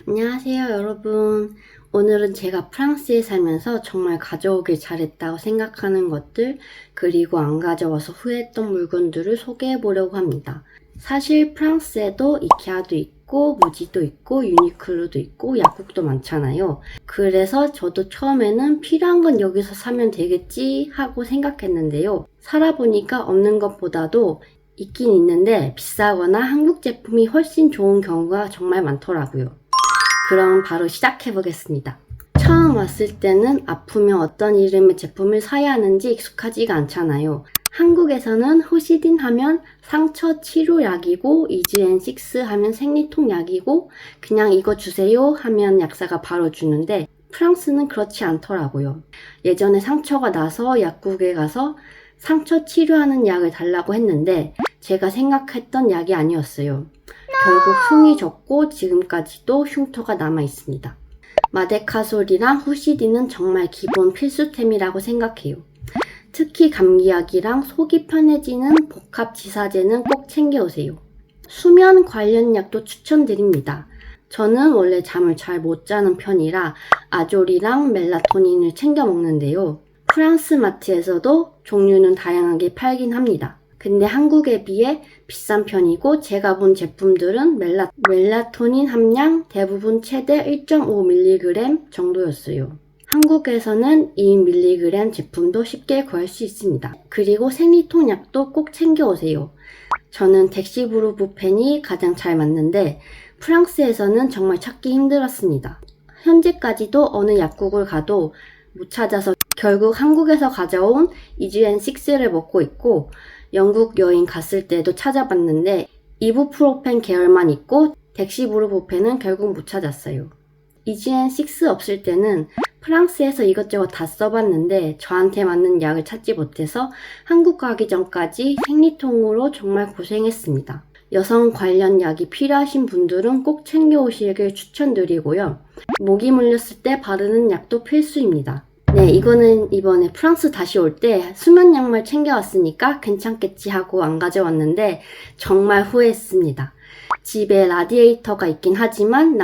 안녕하세요, 여러분. 오늘은 제가 프랑스에 살면서 정말 가져오길 잘했다고 생각하는 것들, 그리고 안 가져와서 후회했던 물건들을 소개해 보려고 합니다. 사실 프랑스에도 이케아도 있고, 무지도 있고, 유니클로도 있고, 약국도 많잖아요. 그래서 저도 처음에는 필요한 건 여기서 사면 되겠지 하고 생각했는데요. 살아보니까 없는 것보다도 있긴 있는데 비싸거나 한국 제품이 훨씬 좋은 경우가 정말 많더라고요. 그럼 바로 시작해 보겠습니다. 처음 왔을 때는 아프면 어떤 이름의 제품을 사야 하는지 익숙하지가 않잖아요. 한국에서는 호시딘 하면 상처 치료 약이고 이즈앤식스 하면 생리통 약이고 그냥 이거 주세요 하면 약사가 바로 주는데 프랑스는 그렇지 않더라고요. 예전에 상처가 나서 약국에 가서 상처 치료하는 약을 달라고 했는데 제가 생각했던 약이 아니었어요. 결국 흉이 졌고 지금까지도 흉터가 남아 있습니다. 마데카솔이랑 후시딘은 정말 기본 필수템이라고 생각해요. 특히 감기약이랑 속이 편해지는 복합지사제는 꼭 챙겨오세요. 수면 관련 약도 추천드립니다. 저는 원래 잠을 잘 못 자는 편이라 아졸이랑 멜라토닌을 챙겨 먹는데요. 프랑스 마트에서도 종류는 다양하게 팔긴 합니다. 근데 한국에 비해 비싼 편이고 제가 본 제품들은 멜라토닌 함량 대부분 최대 1.5mg 정도였어요. 한국에서는 2mg 제품도 쉽게 구할 수 있습니다. 그리고 생리통 약도 꼭 챙겨오세요. 저는 덱시브루부펜이 가장 잘 맞는데 프랑스에서는 정말 찾기 힘들었습니다. 현재까지도 어느 약국을 가도 못 찾아서 결국 한국에서 가져온 이즈앤식스를 먹고 있고 영국 여행 갔을 때도 찾아봤는데 이부프로펜 계열만 있고 덱시브루부펜은 결국 못 찾았어요. 이즈앤식스 없을 때는 프랑스에서 이것저것 다 써봤는데 저한테 맞는 약을 찾지 못해서 한국 가기 전까지 생리통으로 정말 고생했습니다. 여성 관련 약이 필요하신 분들은 꼭 챙겨오시길 추천드리고요. 모기 물렸을 때 바르는 약도 필수입니다. 네, 이거는 이번에 프랑스 다시 올 때 수면 양말 챙겨왔으니까 괜찮겠지 하고 안 가져왔는데 정말 후회했습니다. 집에 라디에이터가 있긴 하지만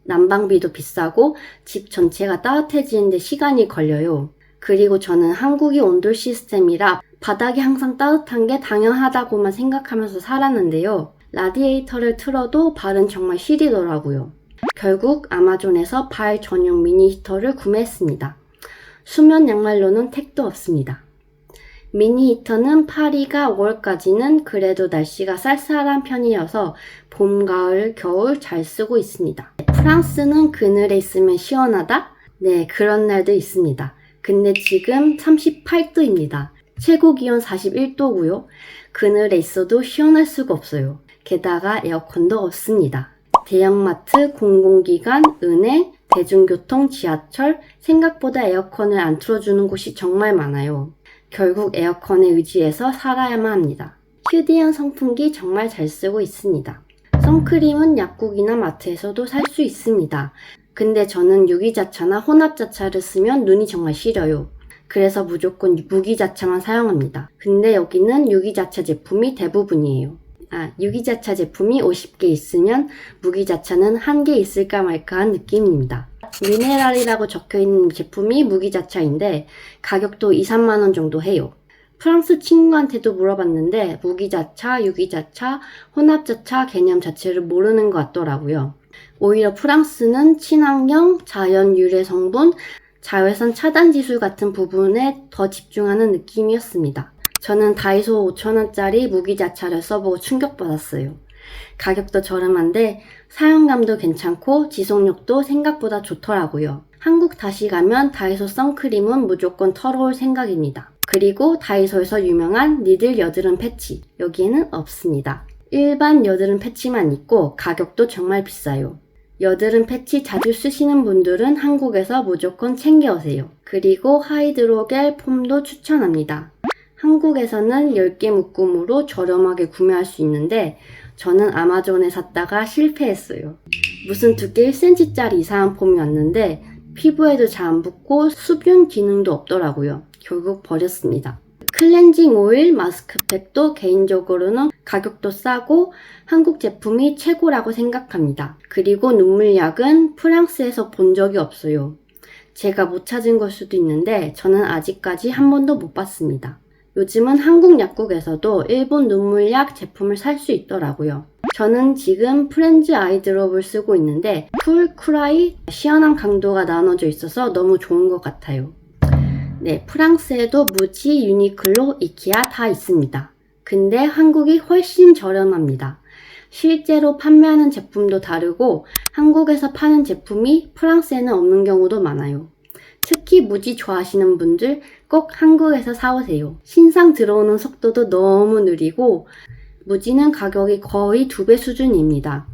난방비도 비싸고 집 전체가 따뜻해지는데 시간이 걸려요. 그리고 저는 한국이 온돌 시스템이라 바닥이 항상 따뜻한 게 당연하다고만 생각하면서 살았는데요. 라디에이터를 틀어도 발은 정말 시리더라고요. 결국 아마존에서 발 전용 미니 히터를 구매했습니다. 수면 양말로는 택도 없습니다. 미니 히터는 파리가 5월까지는 그래도 날씨가 쌀쌀한 편이어서 봄, 가을, 겨울 잘 쓰고 있습니다. 프랑스는 그늘에 있으면 시원하다? 네, 그런 날도 있습니다. 근데 지금 38도입니다. 최고 기온 41도고요. 그늘에 있어도 시원할 수가 없어요. 게다가 에어컨도 없습니다. 대형마트, 공공기관, 은행, 대중교통, 지하철, 생각보다 에어컨을 안 틀어주는 곳이 정말 많아요. 결국 에어컨에 의지해서 살아야만 합니다. 휴대용 선풍기 정말 잘 쓰고 있습니다. 선크림은 약국이나 마트에서도 살 수 있습니다. 근데 저는 유기자차나 혼합자차를 쓰면 눈이 정말 시려요. 그래서 무조건 무기자차만 사용합니다. 근데 여기는 유기자차 제품이 대부분이에요. 유기자차 제품이 50개 있으면 무기자차는 1개 있을까 말까 한 느낌입니다. 미네랄이라고 적혀있는 제품이 무기자차인데 가격도 2, 3만원 정도 해요. 프랑스 친구한테도 물어봤는데 무기자차, 유기자차, 혼합자차 개념 자체를 모르는 것 같더라고요. 오히려 프랑스는 친환경, 자연 유래 성분, 자외선 차단 지수 같은 부분에 더 집중하는 느낌이었습니다. 저는 다이소 5,000원짜리 무기자차를 써보고 충격받았어요. 가격도 저렴한데 사용감도 괜찮고 지속력도 생각보다 좋더라고요. 한국 다시 가면 다이소 선크림은 무조건 털어올 생각입니다. 그리고 다이소에서 유명한 니들 여드름 패치, 여기에는 없습니다. 일반 여드름 패치만 있고 가격도 정말 비싸요. 여드름 패치 자주 쓰시는 분들은 한국에서 무조건 챙겨오세요. 그리고 하이드로겔 폼도 추천합니다. 한국에서는 10개 묶음으로 저렴하게 구매할 수 있는데 저는 아마존에 샀다가 실패했어요. 무슨 두께 1cm짜리 이상한 폼이 왔는데 피부에도 잘 안 붙고 수분 기능도 없더라고요. 결국 버렸습니다. 클렌징 오일, 마스크팩도 개인적으로는 가격도 싸고 한국 제품이 최고라고 생각합니다. 그리고 눈물약은 프랑스에서 본 적이 없어요. 제가 못 찾은 걸 수도 있는데 저는 아직까지 한 번도 못 봤습니다. 요즘은 한국 약국에서도 일본 눈물약 제품을 살 수 있더라고요. 저는 지금 프렌즈 아이드롭을 쓰고 있는데 쿨, 쿨아이, 시원한 강도가 나눠져 있어서 너무 좋은 것 같아요. 네, 프랑스에도 무지, 유니클로, 이케아 다 있습니다. 근데 한국이 훨씬 저렴합니다. 실제로 판매하는 제품도 다르고 한국에서 파는 제품이 프랑스에는 없는 경우도 많아요. 특히 무지 좋아하시는 분들 꼭 한국에서 사오세요. 신상 들어오는 속도도 너무 느리고 무지는 가격이 거의 2배 수준입니다.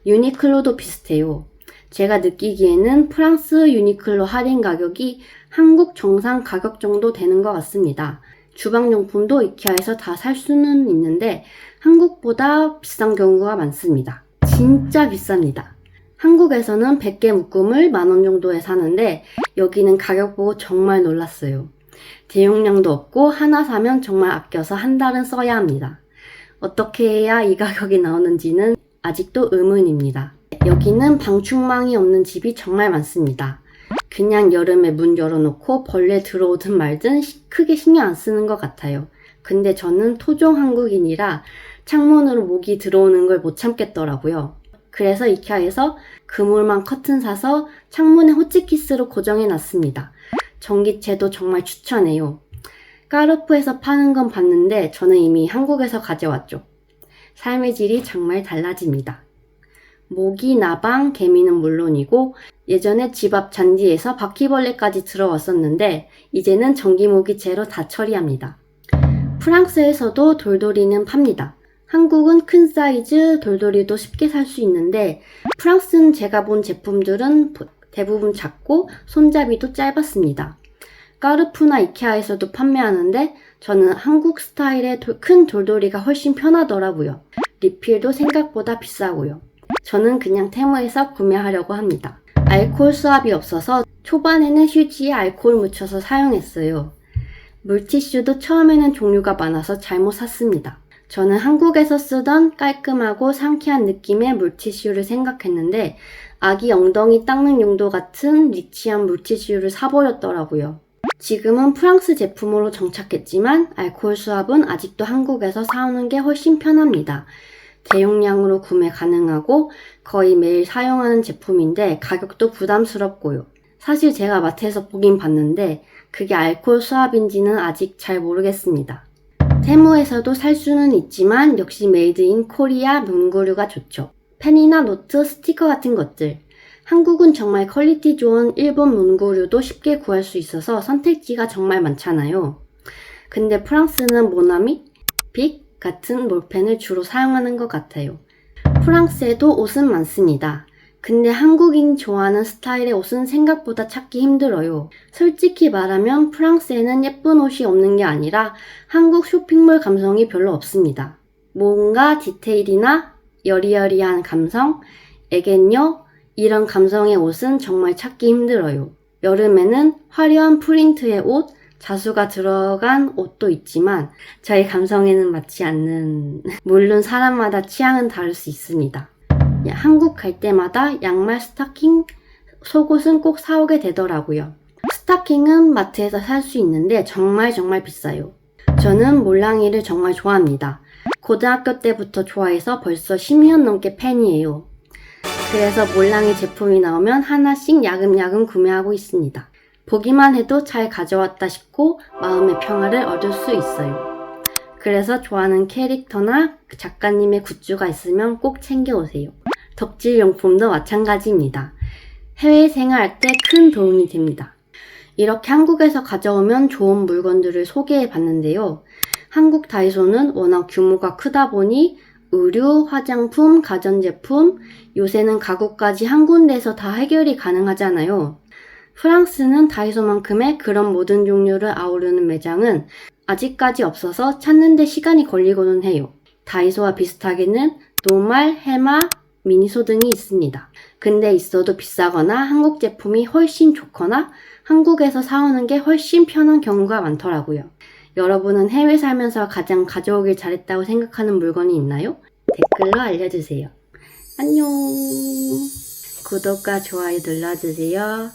유니클로도 비슷해요. 제가 느끼기에는 프랑스 유니클로 할인 가격이 한국 정상 가격 정도 되는 것 같습니다. 주방용품도 이케아에서 다 살 수는 있는데 한국보다 비싼 경우가 많습니다. 진짜 비쌉니다. 한국에서는 100개 묶음을 10,000원 정도에 사는데 여기는 가격 보고 정말 놀랐어요. 대용량도 없고 하나 사면 정말 아껴서 한 달은 써야 합니다. 어떻게 해야 이 가격이 나오는지는 아직도 의문입니다. 여기는 방충망이 없는 집이 정말 많습니다. 그냥 여름에 문 열어놓고 벌레 들어오든 말든 크게 신경 안 쓰는 것 같아요. 근데 저는 토종 한국인이라 창문으로 모기 들어오는 걸 못 참겠더라고요. 그래서 이케아에서 그물망 커튼 사서 창문에 호치키스로 고정해 놨습니다. 전기채도 정말 추천해요. 까르푸에서 파는 건 봤는데 저는 이미 한국에서 가져왔죠. 삶의 질이 정말 달라집니다. 모기, 나방, 개미는 물론이고 예전에 집 앞 잔디에서 바퀴벌레까지 들어왔었는데 이제는 전기모기채로 다 처리합니다. 프랑스에서도 돌돌이는 팝니다. 한국은 큰 사이즈 돌돌이도 쉽게 살 수 있는데 프랑스는 제가 본 제품들은 대부분 작고 손잡이도 짧았습니다. 까르푸나 이케아에서도 판매하는데 저는 한국 스타일의 큰 돌돌이가 훨씬 편하더라고요. 리필도 생각보다 비싸고요. 저는 그냥 테무에서 구매하려고 합니다. 알코올 수압이 없어서 초반에는 휴지에 알코올 묻혀서 사용했어요. 물티슈도 처음에는 종류가 많아서 잘못 샀습니다. 저는 한국에서 쓰던 깔끔하고 상쾌한 느낌의 물티슈를 생각했는데 아기 엉덩이 닦는 용도 같은 리치한 물티슈를 사버렸더라고요. 지금은 프랑스 제품으로 정착했지만 알코올 수압은 아직도 한국에서 사오는 게 훨씬 편합니다. 대용량으로 구매 가능하고 거의 매일 사용하는 제품인데 가격도 부담스럽고요. 사실 제가 마트에서 보긴 봤는데 그게 알코올 수압인지는 아직 잘 모르겠습니다. 테무에서도 살 수는 있지만 역시 메이드 인 코리아 문구류가 좋죠. 펜이나 노트, 스티커 같은 것들. 한국은 정말 퀄리티 좋은 일본 문구류도 쉽게 구할 수 있어서 선택지가 정말 많잖아요. 근데 프랑스는 모나미, 빅 같은 볼펜을 주로 사용하는 것 같아요. 프랑스에도 옷은 많습니다. 근데 한국인 좋아하는 스타일의 옷은 생각보다 찾기 힘들어요. 솔직히 말하면 프랑스에는 예쁜 옷이 없는 게 아니라 한국 쇼핑몰 감성이 별로 없습니다. 뭔가 디테일이나 여리여리한 감성, 애견녀 이런 감성의 옷은 정말 찾기 힘들어요. 여름에는 화려한 프린트의 옷, 자수가 들어간 옷도 있지만 저의 감성에는 맞지 않는 물론 사람마다 취향은 다를 수 있습니다. 한국 갈 때마다 양말, 스타킹, 속옷은 꼭 사오게 되더라고요. 스타킹은 마트에서 살 수 있는데 정말 비싸요. 저는 몰랑이를 정말 좋아합니다. 고등학교 때부터 좋아해서 벌써 10년 넘게 팬이에요. 그래서 몰랑이 제품이 나오면 하나씩 야금야금 구매하고 있습니다. 보기만 해도 잘 가져왔다 싶고 마음의 평화를 얻을 수 있어요. 그래서 좋아하는 캐릭터나 작가님의 굿즈가 있으면 꼭 챙겨오세요. 덕질용품도 마찬가지입니다. 해외 생활할 때 큰 도움이 됩니다. 이렇게 한국에서 가져오면 좋은 물건들을 소개해 봤는데요. 한국 다이소는 워낙 규모가 크다 보니 의류, 화장품, 가전제품, 요새는 가구까지 한 군데에서 다 해결이 가능하잖아요. 프랑스는 다이소만큼의 그런 모든 종류를 아우르는 매장은 아직까지 없어서 찾는데 시간이 걸리고는 해요. 다이소와 비슷하게는 노말, 해마, 미니소 등이 있습니다. 근데 있어도 비싸거나 한국 제품이 훨씬 좋거나 한국에서 사오는 게 훨씬 편한 경우가 많더라고요. 여러분은 해외 살면서 가장 가져오길 잘했다고 생각하는 물건이 있나요? 댓글로 알려주세요. 안녕. 구독과 좋아요 눌러주세요.